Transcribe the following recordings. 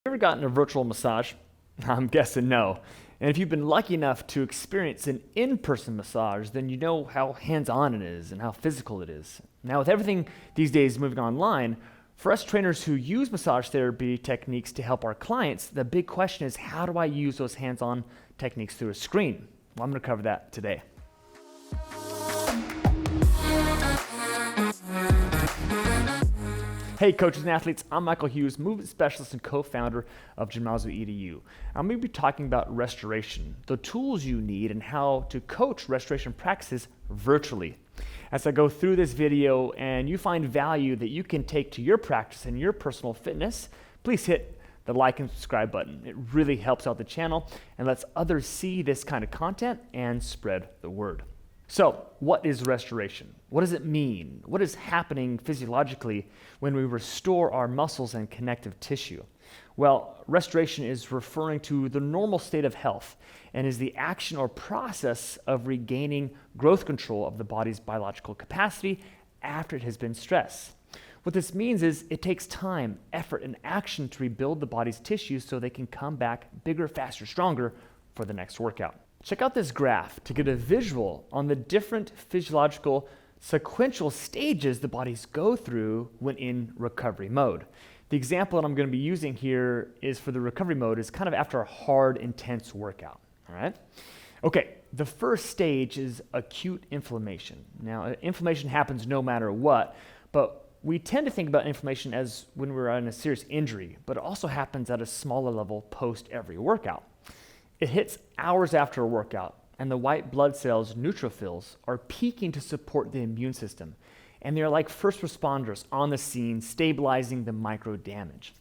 Ever gotten a virtual massage? I'm guessing no. And if you've been lucky enough to experience an in-person massage, then you know how hands-on it is and how physical it is. Now, with everything these days moving online, for us trainers who use massage therapy techniques to help our clients, the big question is, how do I use those hands-on techniques through a screen? Well, I'm going to cover that today. Hey coaches and athletes, I'm Michael Hughes, movement specialist and co-founder of Gymnazo EDU. I'm going to be talking about restoration, the tools you need and how to coach restoration practices virtually. As I go through this video and you find value that you can take to your practice and your personal fitness, please hit the like and subscribe button. It really helps out the channel and lets others see this kind of content and spread the word. So, what is restoration? What does it mean? What is happening physiologically when we restore our muscles and connective tissue? Well, restoration is referring to the normal state of health and is the action or process of regaining growth control of the body's biological capacity after it has been stressed. What this means is it takes time, effort, and action to rebuild the body's tissues so they can come back bigger, faster, stronger for the next workout. Check out this graph to get a visual on the different physiological sequential stages the bodies go through when in recovery mode. The example that I'm going to be using here is for the recovery mode is kind of after a hard, intense workout. All right? Okay, the first stage is acute inflammation. Now, inflammation happens no matter what, but we tend to think about inflammation as when we're in a serious injury, but it also happens at a smaller level post every workout. It hits hours after a workout, and the white blood cells, neutrophils, are peaking to support the immune system, and they're like first responders on the scene, stabilizing the micro damage.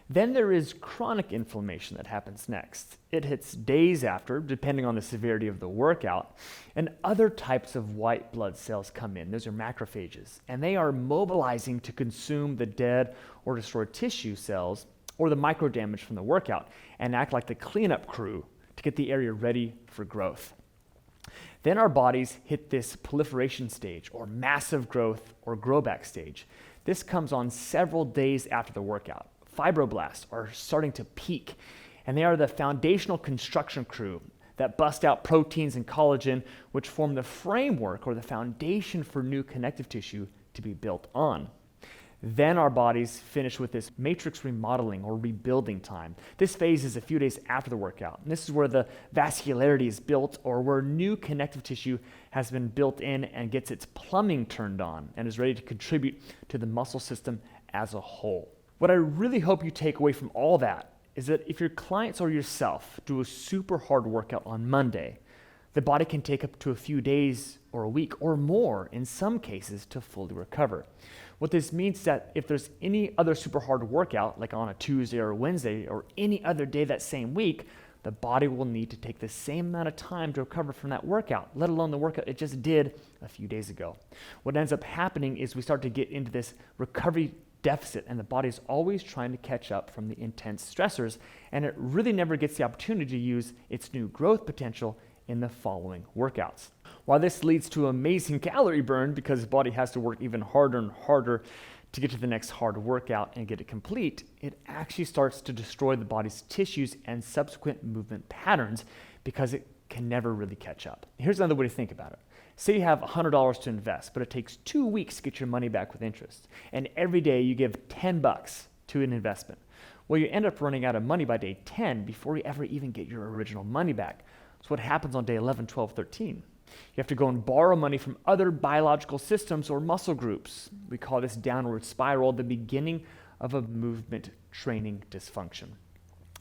Then there is chronic inflammation that happens next. It hits days after, depending on the severity of the workout, and other types of white blood cells come in. Those are macrophages, and they are mobilizing to consume the dead or destroyed tissue cells or the micro damage from the workout and act like the cleanup crew to get the area ready for growth. Then our bodies hit this proliferation stage or massive growth or grow back stage. This comes on several days after the workout. Fibroblasts are starting to peak, and they are the foundational construction crew that bust out proteins and collagen, which form the framework or the foundation for new connective tissue to be built on. Then our bodies finish with this matrix remodeling or rebuilding time. This phase is a few days after the workout. And this is where the vascularity is built or where new connective tissue has been built in and gets its plumbing turned on and is ready to contribute to the muscle system as a whole. What I really hope you take away from all that is that if your clients or yourself do a super hard workout on Monday, the body can take up to a few days or a week or more in some cases to fully recover. What this means is that if there's any other super hard workout, like on a Tuesday or a Wednesday or any other day that same week, the body will need to take the same amount of time to recover from that workout, let alone the workout it just did a few days ago. What ends up happening is we start to get into this recovery deficit, and the body is always trying to catch up from the intense stressors, and it really never gets the opportunity to use its new growth potential in the following workouts. While this leads to amazing calorie burn because the body has to work even harder and harder to get to the next hard workout and get it complete, it actually starts to destroy the body's tissues and subsequent movement patterns because it can never really catch up. Here's another way to think about it. Say you have $100 to invest, but it takes 2 weeks to get your money back with interest, and every day you give $10 to an investment. Well, you end up running out of money by day 10 before you ever even get your original money back. So what happens on day 11, 12, 13? You have to go and borrow money from other biological systems or muscle groups. We call this downward spiral the beginning of a movement training dysfunction.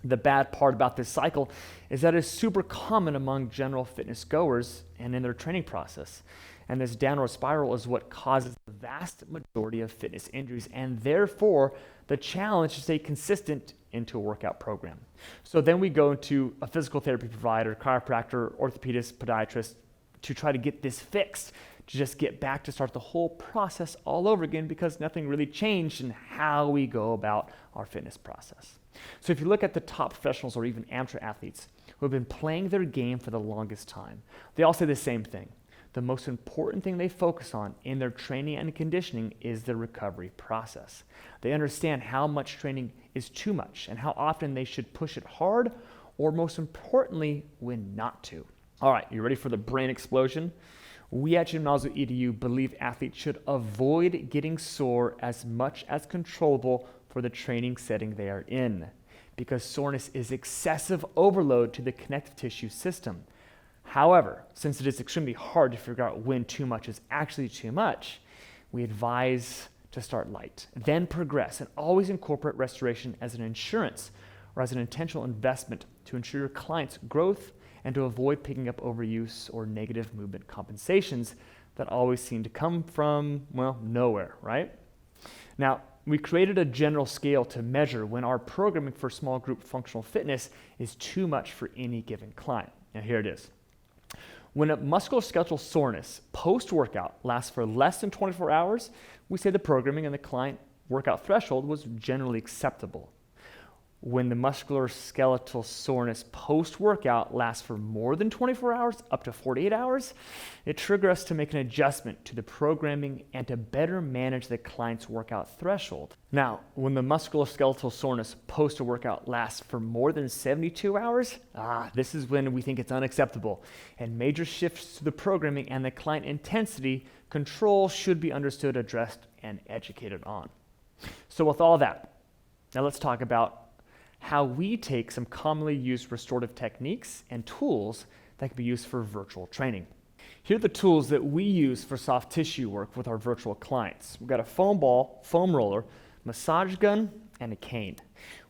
The bad part about this cycle is that it's super common among general fitness goers and in their training process. And this downward spiral is what causes the vast majority of fitness injuries and therefore the challenge to stay consistent into a workout program. So then we go to a physical therapy provider, chiropractor, orthopedist, podiatrist to try to get this fixed, to just get back to start the whole process all over again because nothing really changed in how we go about our fitness process. So if you look at the top professionals or even amateur athletes who have been playing their game for the longest time, they all say the same thing. the most important thing they focus on in their training and conditioning is the recovery process. They understand how much training is too much and how often they should push it hard, or most importantly, when not to. All right, you ready for the brain explosion? We at Gymnazo EDU believe athletes should avoid getting sore as much as controllable for the training setting they are in, because soreness is excessive overload to the connective tissue system. However, since it is extremely hard to figure out when too much is actually too much, we advise to start light, then progress, and always incorporate restoration as an insurance or as an intentional investment to ensure your client's growth and to avoid picking up overuse or negative movement compensations that always seem to come from, well, nowhere, right? Now, we created a general scale to measure when our programming for small group functional fitness is too much for any given client. And here it is. When a musculoskeletal soreness post-workout lasts for less than 24 hours, we say the programming and the client workout threshold was generally acceptable. When the musculoskeletal soreness post-workout lasts for more than 24 hours, up to 48 hours, it triggers us to make an adjustment to the programming and to better manage the client's workout threshold. Now, when the musculoskeletal soreness post-workout lasts for more than 72 hours, this is when we think it's unacceptable, and major shifts to the programming and the client intensity control should be understood, addressed, and educated on. So with all that, now let's talk about how we take some commonly used restorative techniques and tools that can be used for virtual training. Here are the tools that we use for soft tissue work with our virtual clients. We've got a foam ball, foam roller, massage gun, and a cane.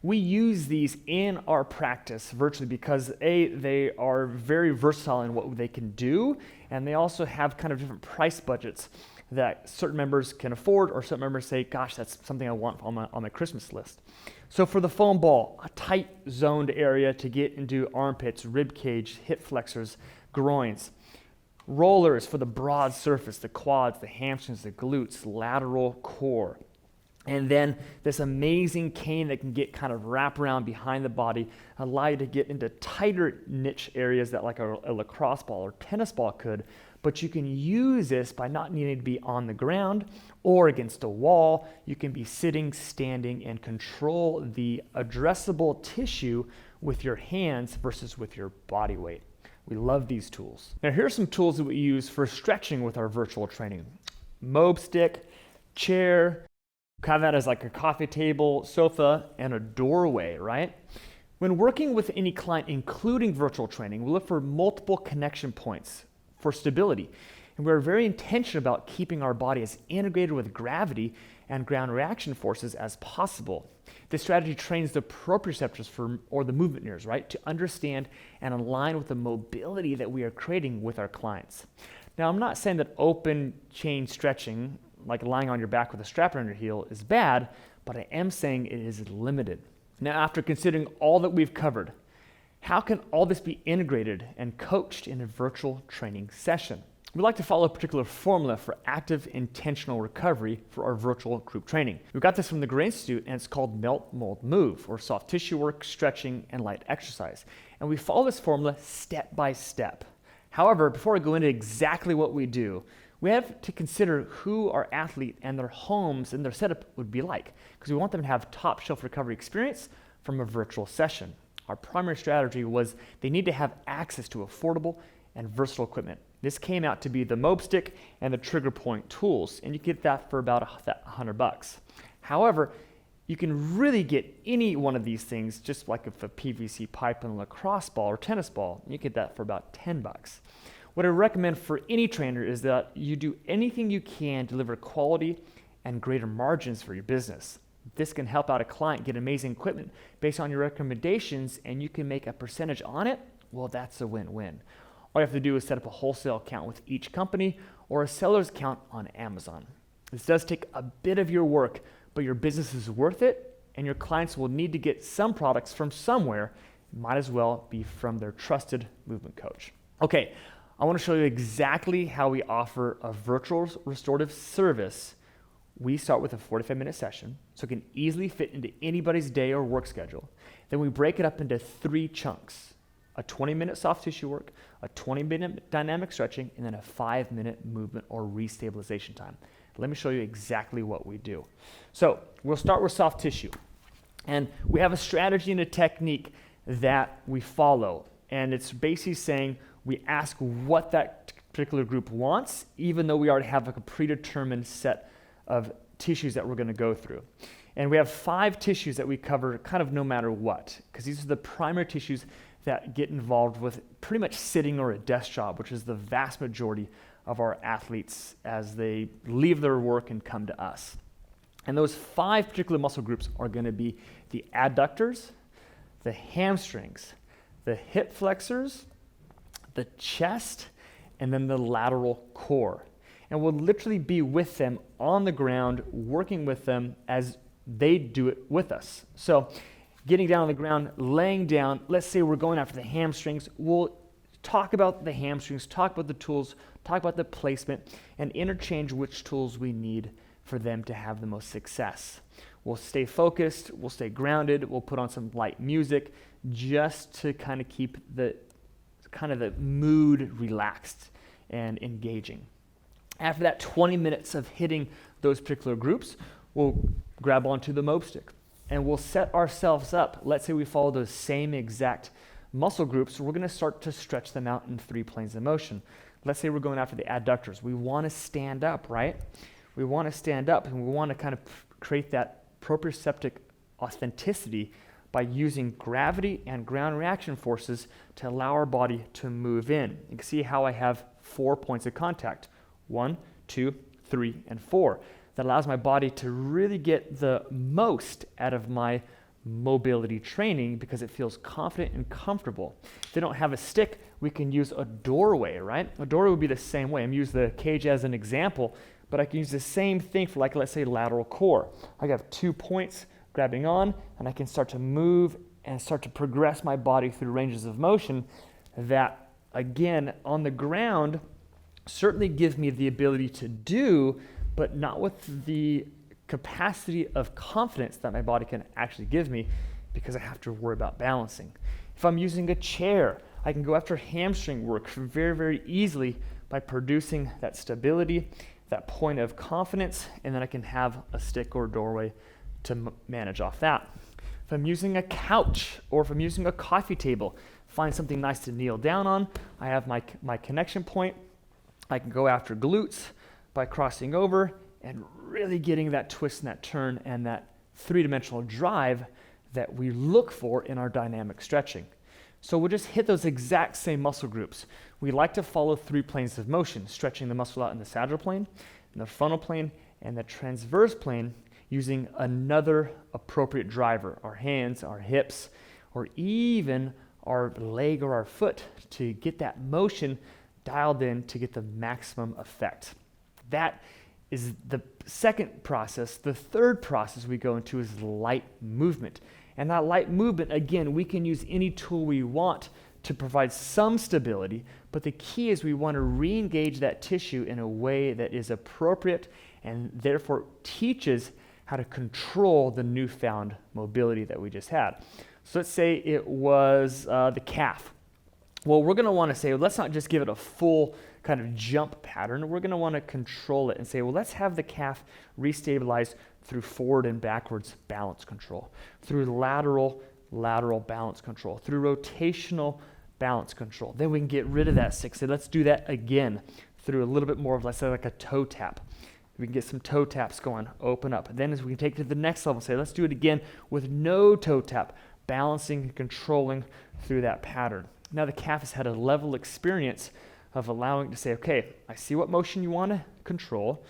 We use these in our practice virtually because they are very versatile in what they can do, and they also have kind of different price budgets that certain members can afford, or certain members say, gosh, that's something I want on my Christmas list. So for the foam ball, a tight zoned area to get into armpits, rib cage, hip flexors, groins. Rollers for the broad surface, the quads, the hamstrings, the glutes, lateral core. And then this amazing cane that can get kind of wrap around behind the body, allow you to get into tighter niche areas that like a lacrosse ball or tennis ball could, but you can use this by not needing to be on the ground or against a wall. You can be sitting, standing, and control the addressable tissue with your hands versus with your body weight. We love these tools. Now here are some tools that we use for stretching with our virtual training. Mob stick, chair, have that as like a coffee table, sofa, and a doorway, right? When working with any client, including virtual training, we look for multiple connection points for stability. And we're very intentional about keeping our body as integrated with gravity and ground reaction forces as possible. This strategy trains the proprioceptors or the movement neurons, right, to understand and align with the mobility that we are creating with our clients. Now, I'm not saying that open chain stretching, like lying on your back with a strap around your heel, is bad, but I am saying it is limited. Now, after considering all that we've covered, how can all this be integrated and coached in a virtual training session? We like to follow a particular formula for active intentional recovery for our virtual group training. We got this from the Gray Institute, and it's called Melt, Mold, Move, or soft tissue work, stretching, and light exercise. And we follow this formula step by step. However, before I go into exactly what we do, we have to consider who our athlete and their homes and their setup would be like, because we want them to have top shelf recovery experience from a virtual session. Our primary strategy was they need to have access to affordable and versatile equipment. This came out to be the Mob Stick and the Trigger Point tools, and you get that for about $100. However, you can really get any one of these things, just like if a PVC pipe and a lacrosse ball or tennis ball, you get that for about $10. What I recommend for any trainer is that you do anything you can to deliver quality and greater margins for your business. This can help out a client get amazing equipment based on your recommendations, and you can make a percentage on it. Well, that's a win-win. All you have to do is set up a wholesale account with each company or a seller's account on Amazon. This does take a bit of your work, but your business is worth it, and your clients will need to get some products from somewhere. It might as well be from their trusted movement coach. Okay, I want to show you exactly how we offer a virtual restorative service. We start with a 45-minute session, so it can easily fit into anybody's day or work schedule. Then we break it up into 3 chunks: a 20-minute soft tissue work, a 20-minute dynamic stretching, and then a 5-minute movement or restabilization time. Let me show you exactly what we do. So we'll start with soft tissue. And we have a strategy and a technique that we follow. And it's basically saying we ask what that particular group wants, even though we already have like a predetermined set of tissues that we're going to go through. And we have 5 tissues that we cover kind of no matter what, because these are the primary tissues that get involved with pretty much sitting or a desk job, which is the vast majority of our athletes as they leave their work and come to us. And those 5 particular muscle groups are going to be the adductors, the hamstrings, the hip flexors, the chest, and then the lateral core. And we'll literally be with them on the ground, working with them as they do it with us. So getting down on the ground, laying down, let's say we're going after the hamstrings, we'll talk about the hamstrings, talk about the tools, talk about the placement, and interchange which tools we need for them to have the most success. We'll stay focused, we'll stay grounded, we'll put on some light music just to kind of keep the mood relaxed and engaging. After that 20 minutes of hitting those particular groups, we'll grab onto the mob stick and we'll set ourselves up. Let's say we follow those same exact muscle groups. We're going to start to stretch them out in 3 planes of motion. Let's say we're going after the adductors. We want to stand up, right? We want to stand up and we want to kind of create that proprioceptive authenticity by using gravity and ground reaction forces to allow our body to move in. You can see how I have 4 points of contact. 1, 2, 3, and 4. That allows my body to really get the most out of my mobility training because it feels confident and comfortable. If they don't have a stick, we can use a doorway, right? A doorway would be the same way. I'm using the cage as an example, but I can use the same thing for, like, let's say lateral core. I have 2 points grabbing on, and I can start to move and start to progress my body through ranges of motion that, again, on the ground, certainly give me the ability to do, but not with the capacity of confidence that my body can actually give me because I have to worry about balancing. If I'm using a chair, I can go after hamstring work very, very easily by producing that stability, that point of confidence, and then I can have a stick or doorway to manage off that. If I'm using a couch or if I'm using a coffee table, find something nice to kneel down on. I have my connection point. I can go after glutes by crossing over and really getting that twist and that turn and that 3-dimensional drive that we look for in our dynamic stretching. So we'll just hit those exact same muscle groups. We like to follow 3 planes of motion, stretching the muscle out in the sagittal plane, in the frontal plane, and the transverse plane using another appropriate driver, our hands, our hips, or even our leg or our foot to get that motion dialed in to get the maximum effect. That is the second process. The third process we go into is light movement. And that light movement, again, we can use any tool we want to provide some stability, but the key is we want to re-engage that tissue in a way that is appropriate and therefore teaches how to control the newfound mobility that we just had. So let's say it was the calf. Well, we're going to want to say, well, let's not just give it a full kind of jump pattern. We're going to want to control it and say, well, let's have the calf restabilize through forward and backwards balance control, through lateral balance control, through rotational balance control. Then we can get rid of that 6. So let's do that again through a little bit more of, let's say, like a toe tap. We can get some toe taps going, open up. Then as we can take it to the next level, say, let's do it again with no toe tap, balancing and controlling through that pattern. Now the calf has had a level experience of allowing it to say, okay, I see what motion you want to control.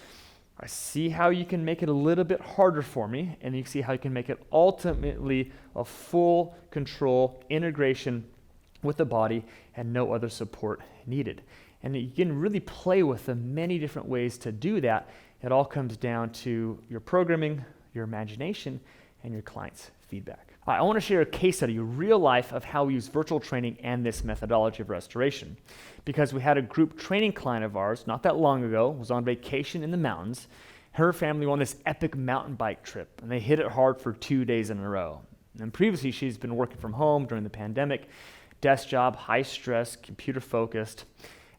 I see how you can make it a little bit harder for me, and you see how you can make it ultimately a full control integration with the body and no other support needed. And you can really play with the many different ways to do that. It all comes down to your programming, your imagination, and your client's feedback. I want to share a case study, real life, of how we use virtual training and this methodology of restoration. Because we had a group training client of ours not that long ago, was on vacation in the mountains. Her family went on this epic mountain bike trip, and they hit it hard for 2 days in a row. And previously, she's been working from home during the pandemic, desk job, high stress, computer focused,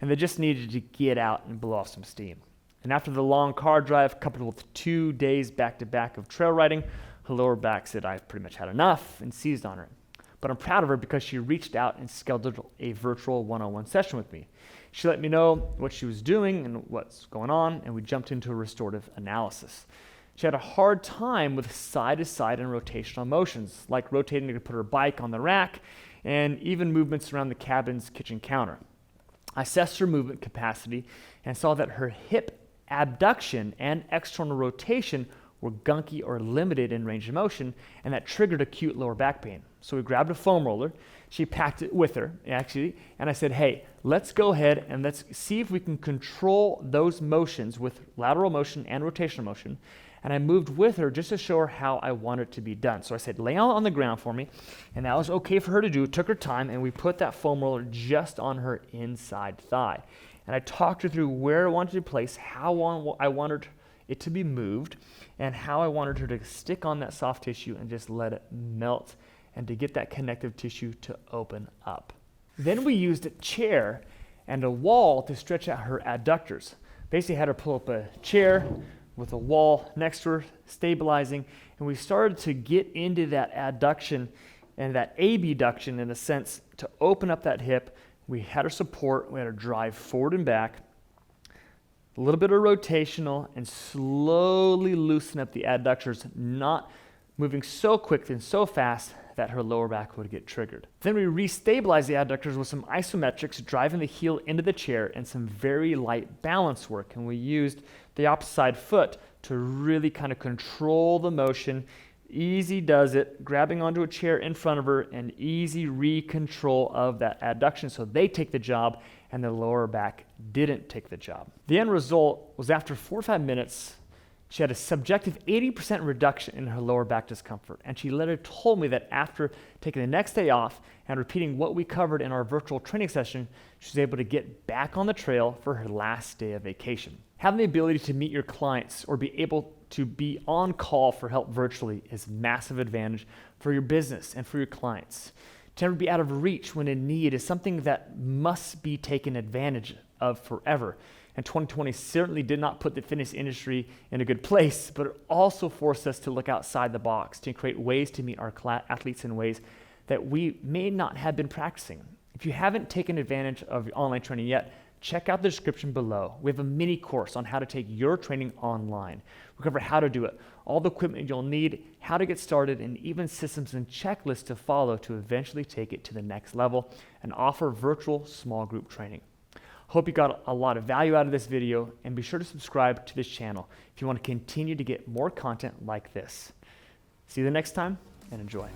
and they just needed to get out and blow off some steam. And after the long car drive, coupled with 2 days back-to-back of trail riding, her lower back said I've pretty much had enough and seized on her. But I'm proud of her because she reached out and scheduled a virtual one-on-one session with me. She let me know what she was doing and what's going on, and we jumped into a restorative analysis. She had a hard time with side-to-side and rotational motions, like rotating to put her bike on the rack, and even movements around the cabin's kitchen counter. I assessed her movement capacity and saw that her hip abduction and external rotation were gunky or limited in range of motion, and that triggered acute lower back pain. So we grabbed a foam roller, she packed it with her, actually, and I said, hey, let's go ahead and let's see if we can control those motions with lateral motion and rotational motion. And I moved with her just to show her how I want it to be done. So I said, lay on the ground for me, and that was okay for her to do. It took her time, and we put that foam roller just on her inside thigh. And I talked her through where I wanted to place, how I wanted it to be moved, and how I wanted her to stick on that soft tissue and just let it melt and to get that connective tissue to open up. Then we used a chair and a wall to stretch out her adductors. Basically had her pull up a chair with a wall next to her, stabilizing, and we started to get into that adduction and that abduction in a sense to open up that hip. We had her support, we had her drive forward and back, a little bit of rotational, and slowly loosen up the adductors, not moving so quick and so fast that her lower back would get triggered. Then we restabilized the adductors with some isometrics, driving the heel into the chair, and some very light balance work. And we used the opposite side foot to really kind of control the motion. Easy does it, grabbing onto a chair in front of her, and easy re-control of that adduction so they take the job and the lower back didn't take the job. The end result was after 4 or 5 minutes, she had a subjective 80% reduction in her lower back discomfort, and she later told me that after taking the next day off and repeating what we covered in our virtual training session, she was able to get back on the trail for her last day of vacation. Having the ability to meet your clients or be able to be on call for help virtually is a massive advantage for your business and for your clients. To never be out of reach when in need is something that must be taken advantage of forever. And 2020 certainly did not put the fitness industry in a good place, but it also forced us to look outside the box to create ways to meet our athletes in ways that we may not have been practicing. If you haven't taken advantage of online training yet, check out the description below. We have a mini course on how to take your training online. We cover how to do it, all the equipment you'll need, how to get started, and even systems and checklists to follow to eventually take it to the next level and offer virtual small group training. Hope you got a lot of value out of this video, and be sure to subscribe to this channel if you want to continue to get more content like this. See you the next time, and enjoy.